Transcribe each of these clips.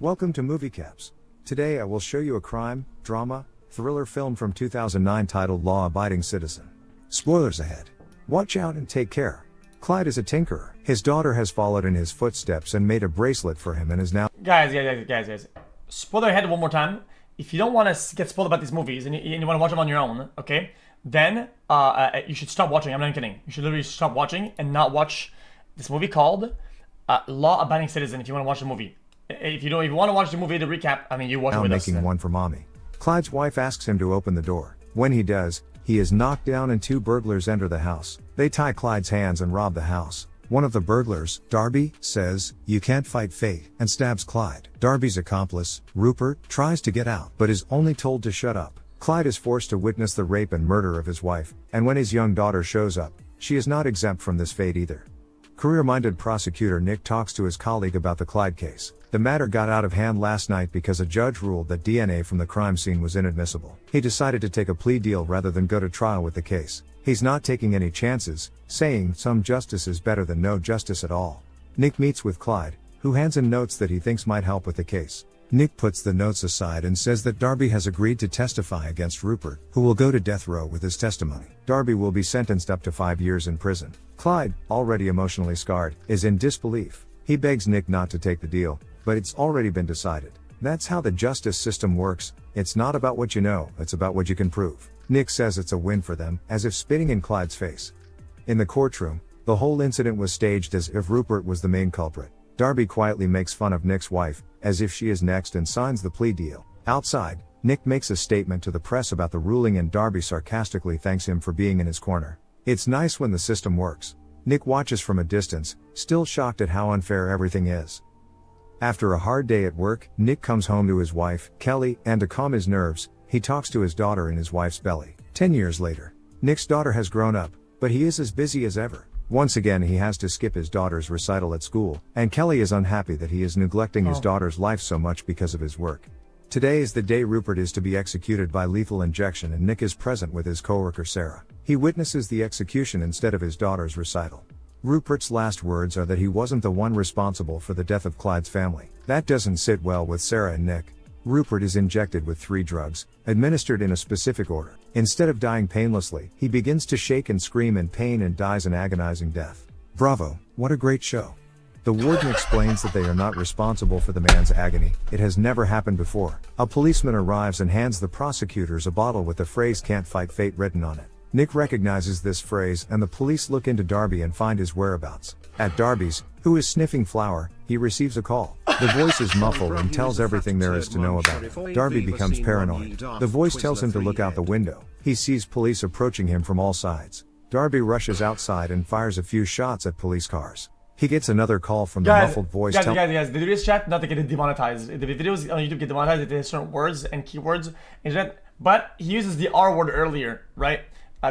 Welcome to Movie Caps. Today I will show you a crime, drama, thriller film from 2009 titled Law Abiding Citizen. Spoilers ahead. Watch out and take care. Clyde is a tinkerer. His daughter has followed in his footsteps and made a bracelet for him and is now— Guys. Spoiler ahead one more time. If you don't want to get spoiled about these movies and you want to watch them on your own, okay, then you should stop watching. I'm not kidding. You should literally stop watching and not watch this movie called Law Abiding Citizen if you want to watch the movie. If you want to watch the movie, the recap, I mean, you watch it with us. Now making one for mommy. Clyde's wife asks him to open the door. When he does, he is knocked down and two burglars enter the house. They tie Clyde's hands and rob the house. One of the burglars, Darby, says, "You can't fight fate," and stabs Clyde. Darby's accomplice, Rupert, tries to get out, but is only told to shut up. Clyde is forced to witness the rape and murder of his wife, and when his young daughter shows up, she is not exempt from this fate either. Career-minded prosecutor Nick talks to his colleague about the Clyde case. The matter got out of hand last night because a judge ruled that DNA from the crime scene was inadmissible. He decided to take a plea deal rather than go to trial with the case. He's not taking any chances, saying some justice is better than no justice at all. Nick meets with Clyde, who hands him notes that he thinks might help with the case. Nick puts the notes aside and says that Darby has agreed to testify against Rupert, who will go to death row with his testimony. Darby will be sentenced up to 5 years in prison. Clyde, already emotionally scarred, is in disbelief. He begs Nick not to take the deal, but it's already been decided. That's how the justice system works. It's not about what you know, it's about what you can prove. Nick says it's a win for them, as if spitting in Clyde's face. In the courtroom, the whole incident was staged as if Rupert was the main culprit. Darby quietly makes fun of Nick's wife, as if she is next, and signs the plea deal. Outside, Nick makes a statement to the press about the ruling and Darby sarcastically thanks him for being in his corner. It's nice when the system works. Nick watches from a distance, still shocked at how unfair everything is. After a hard day at work, Nick comes home to his wife, Kelly, and to calm his nerves, he talks to his daughter in his wife's belly. 10 years later, Nick's daughter has grown up, but he is as busy as ever. Once again he has to skip his daughter's recital at school, and Kelly is unhappy that he is neglecting his daughter's life so much because of his work. Today is the day Rupert is to be executed by lethal injection, and Nick is present with his coworker Sarah. He witnesses the execution instead of his daughter's recital. Rupert's last words are that he wasn't the one responsible for the death of Clyde's family. That doesn't sit well with Sarah and Nick. Rupert is injected with 3 drugs, administered in a specific order. Instead of dying painlessly, he begins to shake and scream in pain and dies an agonizing death. Bravo, what a great show. The warden explains that they are not responsible for the man's agony. It has never happened before. A policeman arrives and hands the prosecutors a bottle with the phrase "Can't fight fate" written on it. Nick recognizes this phrase, and the police look into Darby and find his whereabouts. At Darby's, who is sniffing flour, he receives a call. The voice is muffled and tells everything there is to know about it. Darby becomes paranoid. The voice tells him to look out the window. He sees police approaching him from all sides. Darby rushes outside and fires a few shots at police cars. He gets another call from the muffled voice. Guys, the videos chat not to get demonetized. The videos on YouTube get demonetized. They have certain words and keywords, but he uses the R word earlier, right?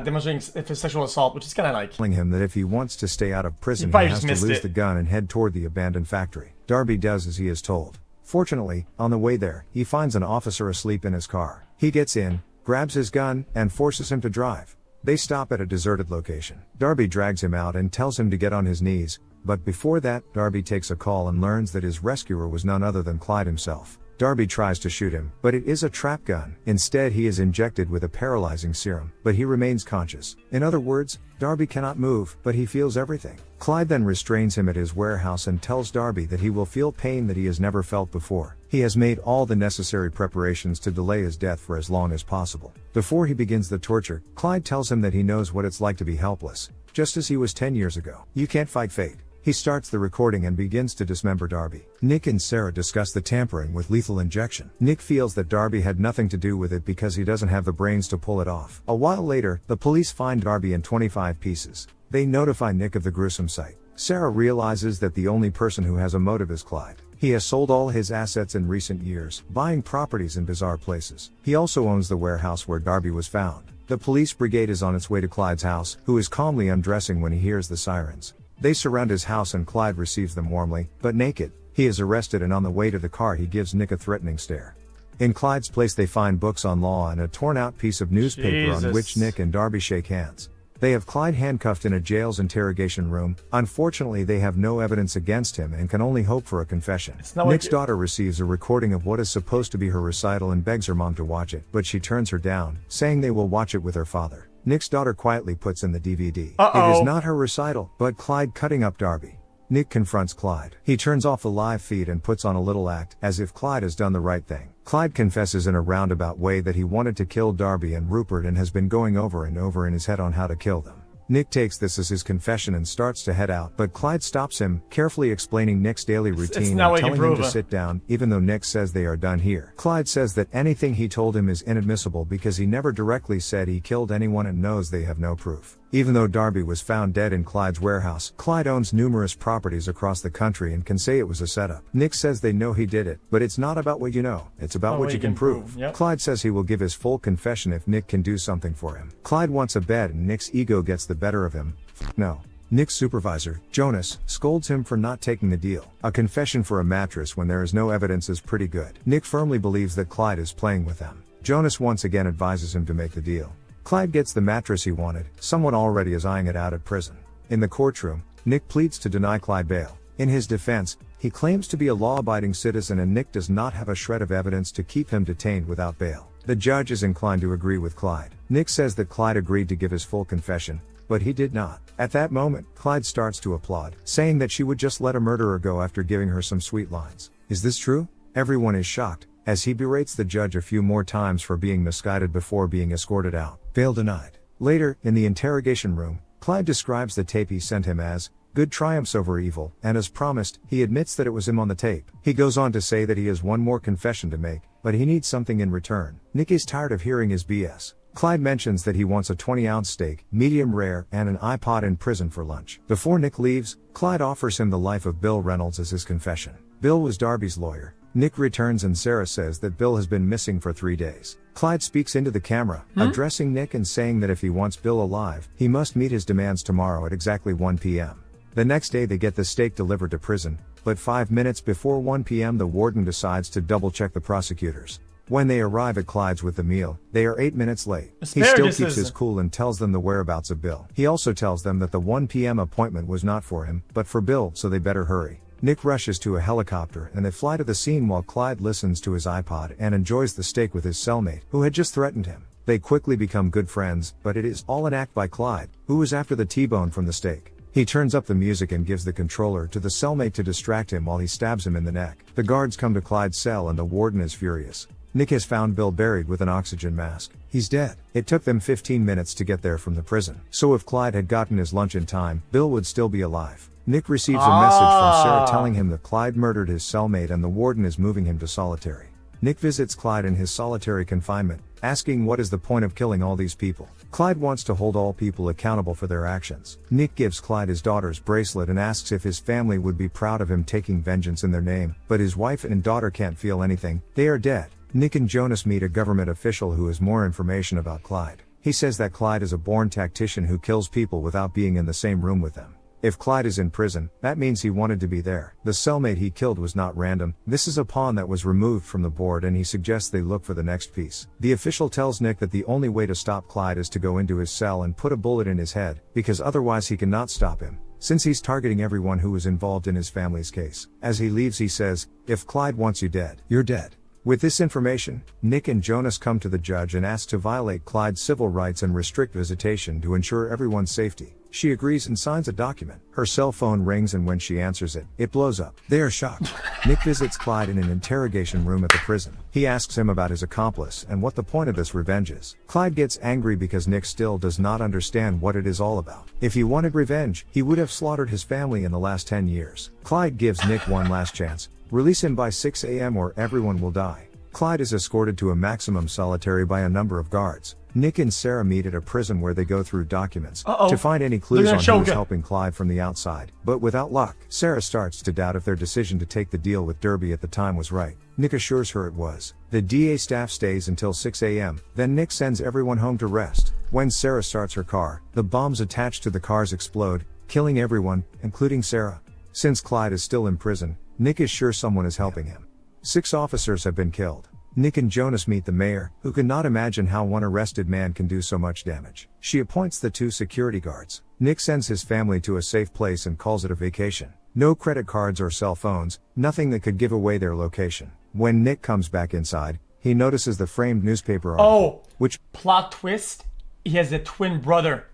Demonstrating sexual assault, which is kind of like telling him that if he wants to stay out of prison, he has to lose the gun and head toward the abandoned factory. Darby does as he is told. Fortunately, on the way there, he finds an officer asleep in his car. He gets in, grabs his gun, and forces him to drive. They stop at a deserted location. Darby drags him out and tells him to get on his knees, but before that, Darby takes a call and learns that his rescuer was none other than Clyde himself. Darby tries to shoot him, but it is a trap gun. Instead, he is injected with a paralyzing serum, but he remains conscious. In other words, Darby cannot move, but he feels everything. Clyde then restrains him at his warehouse and tells Darby that he will feel pain that he has never felt before. He has made all the necessary preparations to delay his death for as long as possible. Before he begins the torture, Clyde tells him that he knows what it's like to be helpless, just as he was 10 years ago. You can't fight fate. He starts the recording and begins to dismember Darby. Nick and Sarah discuss the tampering with lethal injection. Nick feels that Darby had nothing to do with it because he doesn't have the brains to pull it off. A while later, the police find Darby in 25 pieces. They notify Nick of the gruesome sight. Sarah realizes that the only person who has a motive is Clyde. He has sold all his assets in recent years, buying properties in bizarre places. He also owns the warehouse where Darby was found. The police brigade is on its way to Clyde's house, who is calmly undressing when he hears the sirens. They surround his house and Clyde receives them warmly, but naked. He is arrested, and on the way to the car he gives Nick a threatening stare. In Clyde's place they find books on law and a torn out piece of newspaper on which Nick and Darby shake hands. They have Clyde handcuffed in a jail's interrogation room. Unfortunately, they have no evidence against him and can only hope for a confession. Nick's daughter receives a recording of what is supposed to be her recital and begs her mom to watch it, but she turns her down, saying they will watch it with her father. Nick's daughter quietly puts in the DVD. It is not her recital, but Clyde cutting up Darby. Nick confronts Clyde. He turns off the live feed and puts on a little act, as if Clyde has done the right thing. Clyde confesses in a roundabout way that he wanted to kill Darby and Rupert and has been going over and over in his head on how to kill them. Nick takes this as his confession and starts to head out, but Clyde stops him, carefully explaining Nick's daily routine and telling him to sit down, even though Nick says they are done here. Clyde says that anything he told him is inadmissible because he never directly said he killed anyone and knows they have no proof. Even though Darby was found dead in Clyde's warehouse, Clyde owns numerous properties across the country and can say it was a setup. Nick says they know he did it, but it's not about what you know, it's about what you can prove. Yep. Clyde says he will give his full confession if Nick can do something for him. Clyde wants a bed and Nick's ego gets the better of him. No. Nick's supervisor, Jonas, scolds him for not taking the deal. A confession for a mattress when there is no evidence is pretty good. Nick firmly believes that Clyde is playing with them. Jonas once again advises him to make the deal. Clyde gets the mattress he wanted, someone already is eyeing it out at prison. In the courtroom, Nick pleads to deny Clyde bail. In his defense, he claims to be a law-abiding citizen and Nick does not have a shred of evidence to keep him detained without bail. The judge is inclined to agree with Clyde. Nick says that Clyde agreed to give his full confession, but he did not. At that moment, Clyde starts to applaud, saying that she would just let a murderer go after giving her some sweet lines. Is this true? Everyone is shocked, as he berates the judge a few more times for being misguided before being escorted out. Bail denied. Later, in the interrogation room, Clyde describes the tape he sent him as good triumphs over evil, and as promised, he admits that it was him on the tape. He goes on to say that he has one more confession to make, but he needs something in return. Nick is tired of hearing his BS. Clyde mentions that he wants a 20-ounce steak, medium rare, and an iPod in prison for lunch. Before Nick leaves, Clyde offers him the life of Bill Reynolds as his confession. Bill was Darby's lawyer. Nick returns and Sarah says that Bill has been missing for 3 days. Clyde speaks into the camera, addressing Nick and saying that if he wants Bill alive, he must meet his demands tomorrow at exactly 1 p.m. The next day they get the steak delivered to prison, but 5 minutes before 1 p.m. the warden decides to double-check the prosecutors. When they arrive at Clyde's with the meal, they are 8 minutes late. He still keeps his cool and tells them the whereabouts of Bill. He also tells them that the 1 p.m. appointment was not for him, but for Bill, so they better hurry. Nick rushes to a helicopter and they fly to the scene while Clyde listens to his iPod and enjoys the steak with his cellmate, who had just threatened him. They quickly become good friends, but it is all an act by Clyde, who is after the T-bone from the steak. He turns up the music and gives the controller to the cellmate to distract him while he stabs him in the neck. The guards come to Clyde's cell and the warden is furious. Nick has found Bill buried with an oxygen mask. He's dead. It took them 15 minutes to get there from the prison. So if Clyde had gotten his lunch in time, Bill would still be alive. Nick receives a message from Sarah telling him that Clyde murdered his cellmate and the warden is moving him to solitary. Nick visits Clyde in his solitary confinement, asking what is the point of killing all these people. Clyde wants to hold all people accountable for their actions. Nick gives Clyde his daughter's bracelet and asks if his family would be proud of him taking vengeance in their name, but his wife and daughter can't feel anything, they are dead. Nick and Jonas meet a government official who has more information about Clyde. He says that Clyde is a born tactician who kills people without being in the same room with them. If Clyde is in prison, that means he wanted to be there. The cellmate he killed was not random. This is a pawn that was removed from the board and he suggests they look for the next piece. The official tells Nick that the only way to stop Clyde is to go into his cell and put a bullet in his head, because otherwise he cannot stop him, since he's targeting everyone who was involved in his family's case. As he leaves he says, if Clyde wants you dead, you're dead. With this information, Nick and Jonas come to the judge and ask to violate Clyde's civil rights and restrict visitation to ensure everyone's safety. She agrees and signs a document. Her cell phone rings and when she answers it, it blows up. They are shocked. Nick visits Clyde in an interrogation room at the prison. He asks him about his accomplice and what the point of this revenge is. Clyde gets angry because Nick still does not understand what it is all about. If he wanted revenge, he would have slaughtered his family in the last 10 years. Clyde gives Nick one last chance. Release him by 6 a.m. or everyone will die. Clyde is escorted to a maximum solitary by a number of guards. Nick and Sarah meet at a prison where they go through documents to find any clues on who is helping Clyde from the outside, but without luck. Sarah starts to doubt if their decision to take the deal with Derby at the time was right. Nick assures her it was. The DA staff stays until 6 a.m., then Nick sends everyone home to rest. When Sarah starts her car, the bombs attached to the cars explode, killing everyone, including Sarah. Since Clyde is still in prison, Nick is sure someone is helping him. 6 officers have been killed. Nick and Jonas meet the mayor, who cannot imagine how one arrested man can do so much damage. She appoints the 2 security guards. Nick sends his family to a safe place and calls it a vacation. No credit cards or cell phones, nothing that could give away their location. When Nick comes back inside, he notices the framed newspaper article, which plot twist, he has a twin brother.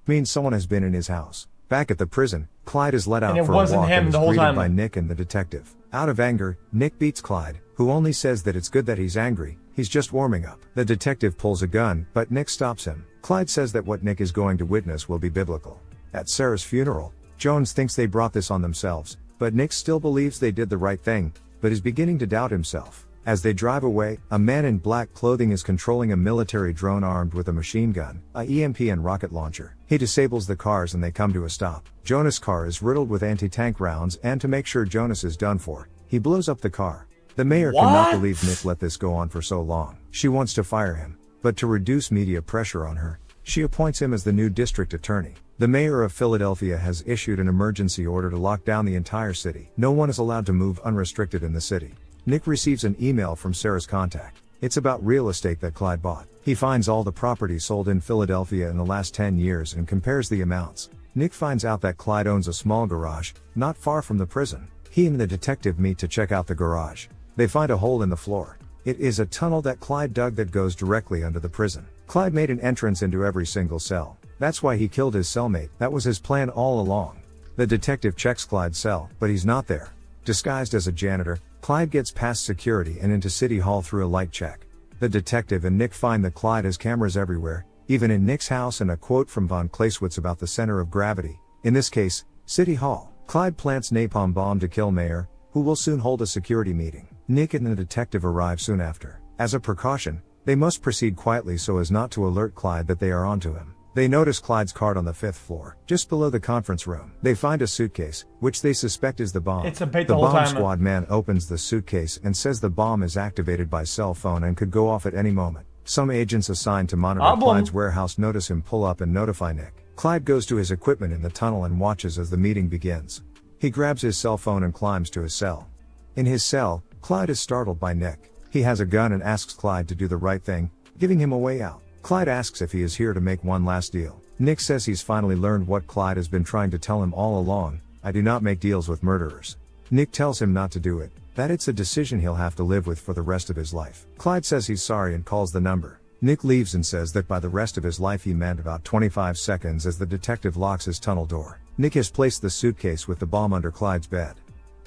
Means someone has been in his house. Back at the prison, Clyde is let out for a walk and is greeted by Nick and the detective. Out of anger, Nick beats Clyde, who only says that it's good that he's angry, he's just warming up. The detective pulls a gun, but Nick stops him. Clyde says that what Nick is going to witness will be biblical. At Sarah's funeral, Jones thinks they brought this on themselves, but Nick still believes they did the right thing, but is beginning to doubt himself. As they drive away, a man in black clothing is controlling a military drone armed with a machine gun, a EMP and rocket launcher. He disables the cars and they come to a stop. Jonas' car is riddled with anti-tank rounds, and to make sure Jonas is done for, he blows up the car. The mayor cannot believe Nick let this go on for so long. She wants to fire him, but to reduce media pressure on her, she appoints him as the new district attorney. The mayor of Philadelphia has issued an emergency order to lock down the entire city. No one is allowed to move unrestricted in the city. Nick receives an email from Sarah's contact. It's about real estate that Clyde bought. He finds all the property sold in Philadelphia in the last 10 years and compares the amounts. Nick finds out that Clyde owns a small garage, not far from the prison. He and the detective meet to check out the garage. They find a hole in the floor. It is a tunnel that Clyde dug that goes directly under the prison. Clyde made an entrance into every single cell. That's why he killed his cellmate. That was his plan all along. The detective checks Clyde's cell, but he's not there. Disguised as a janitor, Clyde gets past security and into City Hall through a light check. The detective and Nick find that Clyde has cameras everywhere, even in Nick's house, and a quote from von Clausewitz about the center of gravity. In this case, City Hall. Clyde plants napalm bomb to kill Mayor, who will soon hold a security meeting. Nick and the detective arrive soon after. As a precaution, they must proceed quietly so as not to alert Clyde that they are onto him. They notice Clyde's cart on the 5th floor, just below the conference room. They find a suitcase, which they suspect is the bomb. It's a bait the the whole bomb time. squad man opens the suitcase and says the bomb is activated by cell phone and could go off at any moment. Some agents assigned to monitor Clyde's warehouse notice him pull up and notify Nick. Clyde goes to his equipment in the tunnel and watches as the meeting begins. He grabs his cell phone and climbs to his cell. In his cell, Clyde is startled by Nick. He has a gun and asks Clyde to do the right thing, giving him a way out. Clyde asks if he is here to make one last deal. Nick says he's finally learned what Clyde has been trying to tell him all along: I do not make deals with murderers. Nick tells him not to do it, that it's a decision he'll have to live with for the rest of his life. Clyde says he's sorry and calls the number. Nick leaves and says that by the rest of his life he meant about 25 seconds as the detective locks his tunnel door. Nick has placed the suitcase with the bomb under Clyde's bed.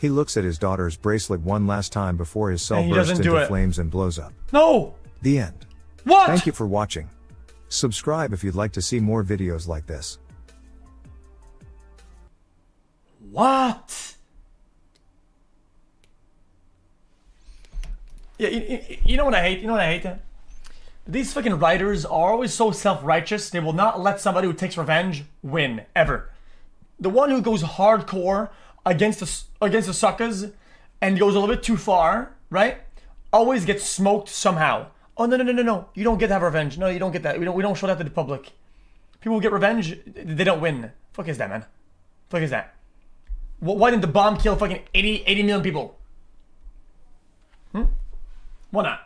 He looks at his daughter's bracelet one last time before his cell bursts into flames and blows up. No! The end. What? Thank you for watching. Subscribe if you'd like to see more videos like this. What? Yeah, you know what I hate? You know what I hate? These fucking writers are always so self-righteous, they will not let somebody who takes revenge win, ever. The one who goes hardcore against the suckers and goes a little bit too far, right? Always gets smoked somehow. Oh, no. You don't get to have revenge. No, you don't get that. We don't show that to the public. People who get revenge, they don't win. Fuck is that, man? Fuck is that? Why didn't the bomb kill fucking 80 million people? Why not?